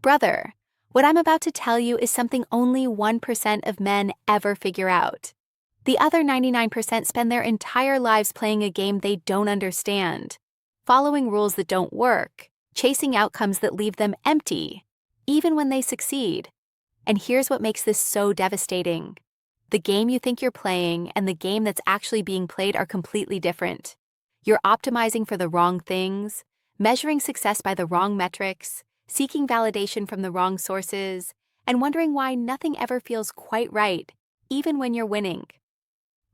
Brother, what I'm about to tell you is something only 1% of men ever figure out. The other 99% spend their entire lives playing a game they don't understand, following rules that don't work, chasing outcomes that leave them empty, even when they succeed. And here's what makes this so devastating. The game you think you're playing and the game that's actually being played are completely different. You're optimizing for the wrong things, measuring success by the wrong metrics, seeking validation from the wrong sources, and wondering why nothing ever feels quite right, even when you're winning.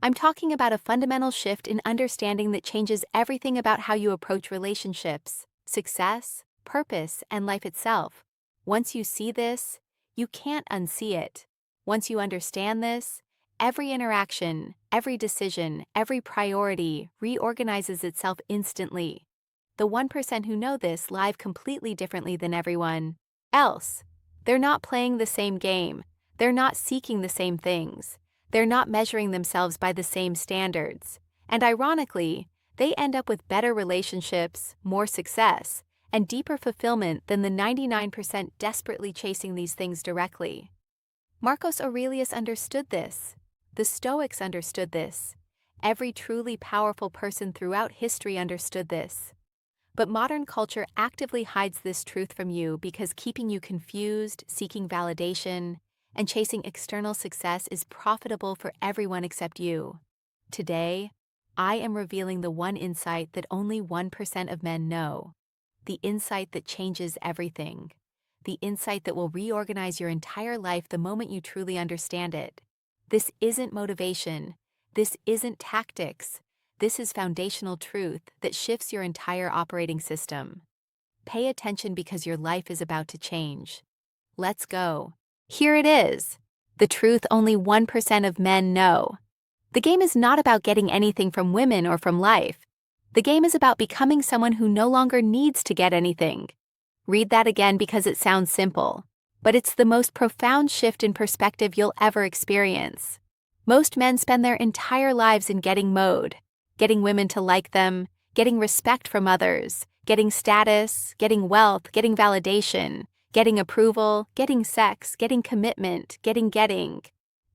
I'm talking about a fundamental shift in understanding that changes everything about how you approach relationships, success, purpose, and life itself. Once you see this, you can't unsee it. Once you understand this, every interaction, every decision, every priority reorganizes itself instantly. The 1% who know this live completely differently than everyone else. They're not playing the same game. They're not seeking the same things. They're not measuring themselves by the same standards. And ironically, they end up with better relationships, more success, and deeper fulfillment than the 99% desperately chasing these things directly. Marcus Aurelius understood this. The Stoics understood this. Every truly powerful person throughout history understood this. But modern culture actively hides this truth from you because keeping you confused, seeking validation, and chasing external success is profitable for everyone except you. Today, I am revealing the one insight that only 1% of men know. The insight that changes everything. The insight that will reorganize your entire life the moment you truly understand it. This isn't motivation. This isn't tactics. This is foundational truth that shifts your entire operating system. Pay attention because your life is about to change. Let's go. Here it is. The truth only 1% of men know. The game is not about getting anything from women or from life. The game is about becoming someone who no longer needs to get anything. Read that again because it sounds simple, but it's the most profound shift in perspective you'll ever experience. Most men spend their entire lives in getting mode, getting women to like them, getting respect from others, getting status, getting wealth, getting validation, getting approval, getting sex, getting commitment, getting.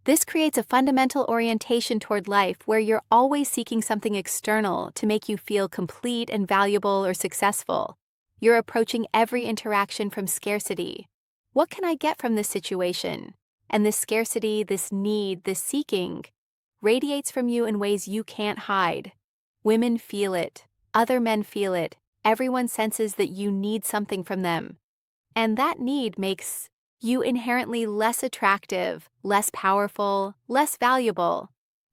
This creates a fundamental orientation toward life where you're always seeking something external to make you feel complete and valuable or successful. You're approaching every interaction from scarcity. What can I get from this situation? And this scarcity, this need, this seeking, radiates from you in ways you can't hide. Women feel it. Other men feel it. Everyone senses that you need something from them. And that need makes you inherently less attractive, less powerful, less valuable.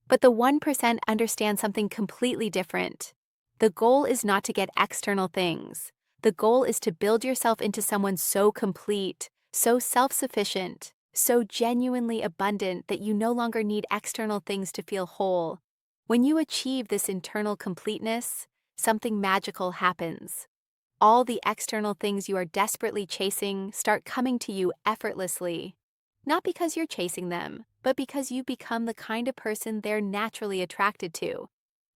But the 1% understand something completely different. The goal is not to get external things. The goal is to build yourself into someone so complete, so self-sufficient, so genuinely abundant that you no longer need external things to feel whole. When you achieve this internal completeness, something magical happens. All the external things you are desperately chasing start coming to you effortlessly. Not because you're chasing them, but because you become the kind of person they're naturally attracted to.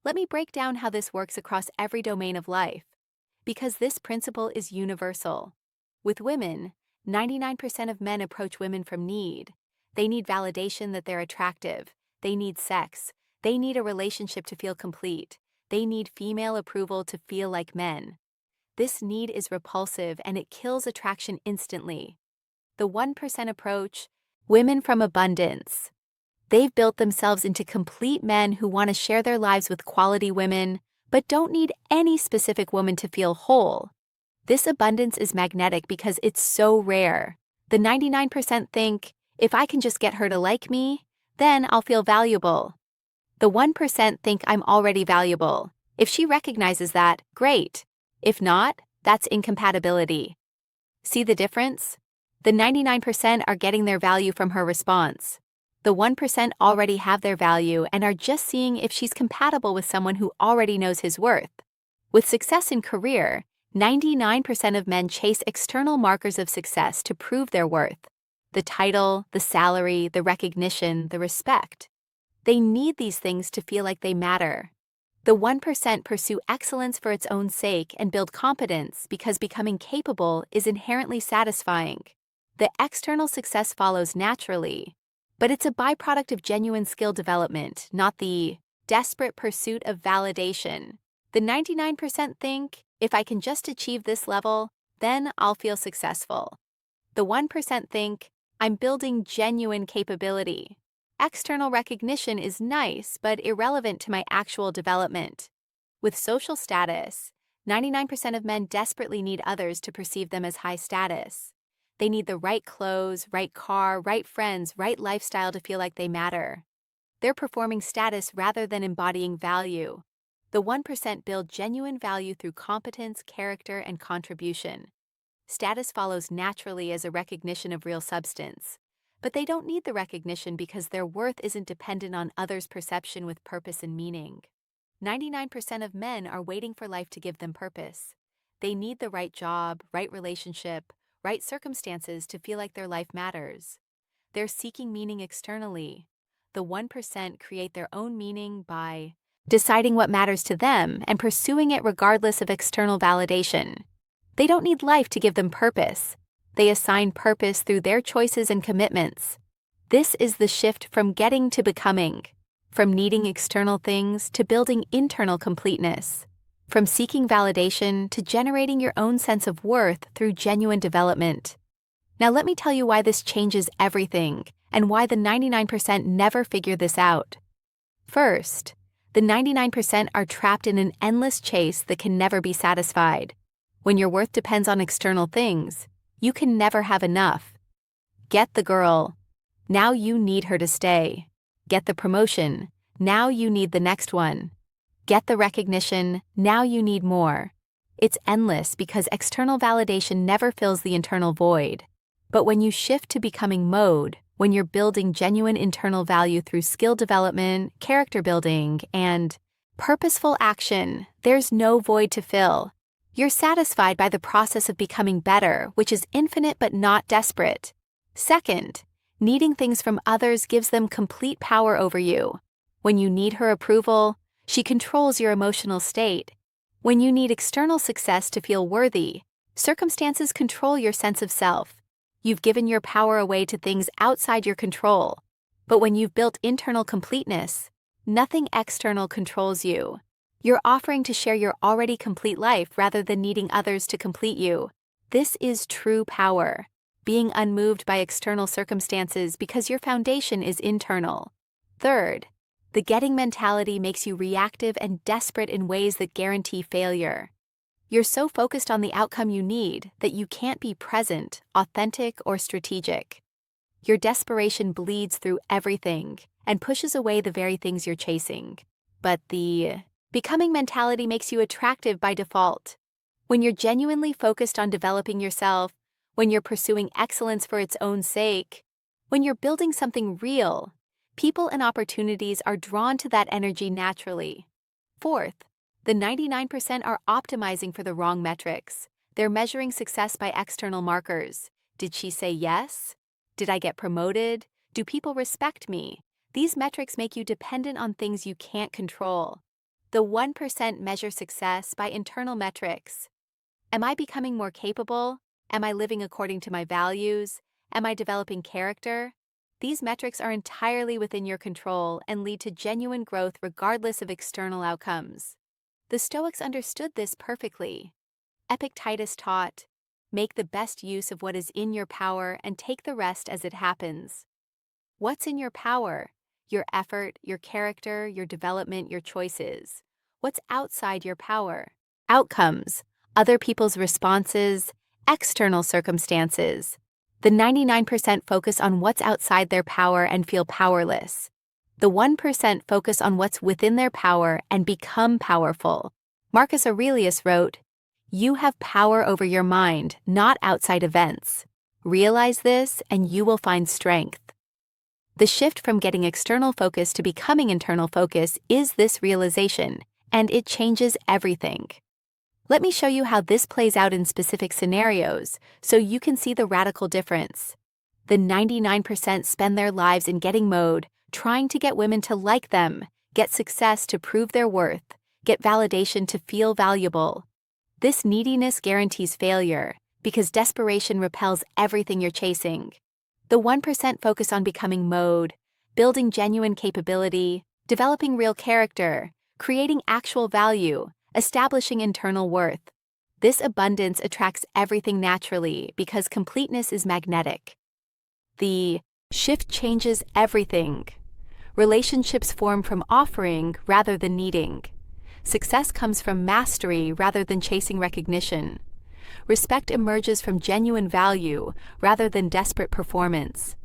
Let me break down how this works across every domain of life. Because this principle is universal. With women, 99% of men approach women from need. They need validation that they're attractive. They need sex. They need a relationship to feel complete. They need female approval to feel like men. This need is repulsive and it kills attraction instantly. The 1% approach, women from abundance. They've built themselves into complete men who want to share their lives with quality women, but don't need any specific woman to feel whole. This abundance is magnetic because it's so rare. The 99% think, if I can just get her to like me, then I'll feel valuable. The 1% think I'm already valuable. If she recognizes that, great. If not, that's incompatibility. See the difference? The 99% are getting their value from her response. The 1% already have their value and are just seeing if she's compatible with someone who already knows his worth. With success in career, 99% of men chase external markers of success to prove their worth. The title, the salary, the recognition, the respect. They need these things to feel like they matter. The 1% pursue excellence for its own sake and build competence because becoming capable is inherently satisfying. The external success follows naturally, but it's a byproduct of genuine skill development, not the desperate pursuit of validation. The 99% think, if I can just achieve this level, then I'll feel successful. The 1% think, I'm building genuine capability. External recognition is nice, but irrelevant to my actual development. With social status, 99% of men desperately need others to perceive them as high status. They need the right clothes, right car, right friends, right lifestyle to feel like they matter. They're performing status rather than embodying value. The 1% build genuine value through competence, character, and contribution. Status follows naturally as a recognition of real substance. But they don't need the recognition because their worth isn't dependent on others' perception with purpose and meaning. 99% of men are waiting for life to give them purpose. They need the right job, right relationship, right circumstances to feel like their life matters. They're seeking meaning externally. The 1% create their own meaning by deciding what matters to them and pursuing it regardless of external validation. They don't need life to give them purpose. They assign purpose through their choices and commitments. This is the shift from getting to becoming, from needing external things to building internal completeness, from seeking validation to generating your own sense of worth through genuine development. Now let me tell you why this changes everything and why the 99% never figure this out. First, the 99% are trapped in an endless chase that can never be satisfied. When your worth depends on external things, you can never have enough. Get the girl. Now you need her to stay. Get the promotion. Now you need the next one. Get the recognition. Now you need more. It's endless because external validation never fills the internal void. But when you shift to becoming mode, when you're building genuine internal value through skill development, character building, and purposeful action, there's no void to fill. You're satisfied by the process of becoming better, which is infinite but not desperate. Second, needing things from others gives them complete power over you. When you need her approval, she controls your emotional state. When you need external success to feel worthy, circumstances control your sense of self. You've given your power away to things outside your control. But when you've built internal completeness, nothing external controls you. You're offering to share your already complete life rather than needing others to complete you. This is true power, being unmoved by external circumstances because your foundation is internal. Third, the getting mentality makes you reactive and desperate in ways that guarantee failure. You're so focused on the outcome you need that you can't be present, authentic, or strategic. Your desperation bleeds through everything and pushes away the very things you're chasing. But the becoming mentality makes you attractive by default. When you're genuinely focused on developing yourself, when you're pursuing excellence for its own sake, when you're building something real, people and opportunities are drawn to that energy naturally. Fourth, the 99% are optimizing for the wrong metrics. They're measuring success by external markers. Did she say yes? Did I get promoted? Do people respect me? These metrics make you dependent on things you can't control. The 1% measure success by internal metrics. Am I becoming more capable? Am I living according to my values? Am I developing character? These metrics are entirely within your control and lead to genuine growth regardless of external outcomes. The Stoics understood this perfectly. Epictetus taught, "Make the best use of what is in your power and take the rest as it happens." What's in your power? Your effort, your character, your development, your choices. What's outside your power? Outcomes, other people's responses, external circumstances. The 99% focus on what's outside their power and feel powerless. The 1% focus on what's within their power and become powerful. Marcus Aurelius wrote, "You have power over your mind, not outside events. Realize this and you will find strength." The shift from getting external focus to becoming internal focus is this realization, and it changes everything. Let me show you how this plays out in specific scenarios so you can see the radical difference. The 99% spend their lives in getting mode, trying to get women to like them, get success to prove their worth, Get validation to feel valuable. This neediness guarantees failure because desperation repels everything you're chasing. The 1% focus on becoming mode, building genuine capability, developing real character, creating actual value, establishing internal worth. This abundance attracts everything naturally because completeness is magnetic. The shift changes everything. Relationships form from offering rather than needing. Success comes from mastery rather than chasing recognition. Respect emerges from genuine value rather than desperate performance.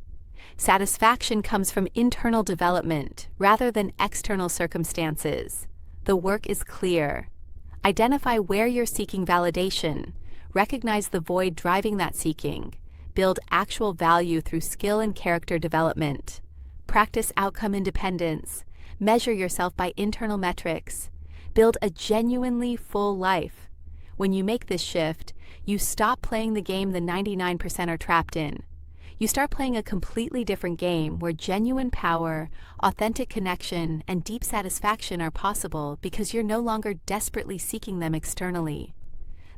Satisfaction comes from internal development rather than external circumstances. The work is clear. Identify where you're seeking validation, recognize the void driving that seeking, build actual value through skill and character development, practice outcome independence, measure yourself by internal metrics, build a genuinely full life. When you make this shift, you stop playing the game the 99% are trapped in. You start playing a completely different game where genuine power, authentic connection, and deep satisfaction are possible because you're no longer desperately seeking them externally.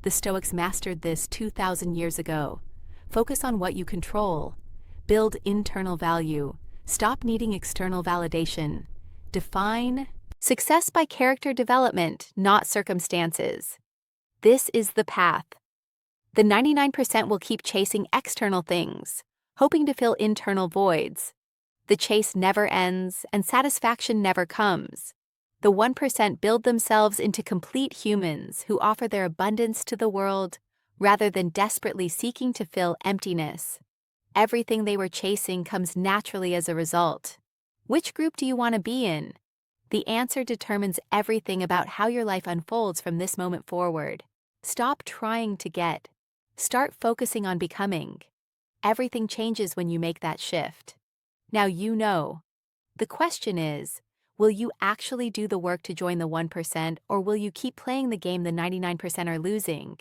The Stoics mastered this 2,000 years ago. Focus on what you control. Build internal value. Stop needing external validation. Define success by character development, not circumstances. This is the path. The 99% will keep chasing external things, hoping to fill internal voids. The chase never ends, and satisfaction never comes. The 1% build themselves into complete humans who offer their abundance to the world rather than desperately seeking to fill emptiness. Everything they were chasing comes naturally as a result. Which group do you want to be in? The answer determines everything about how your life unfolds from this moment forward. Stop trying to get. Start focusing on becoming. Everything changes when you make that shift. Now you know. The question is, will you actually do the work to join the 1%, or will you keep playing the game the 99% are losing?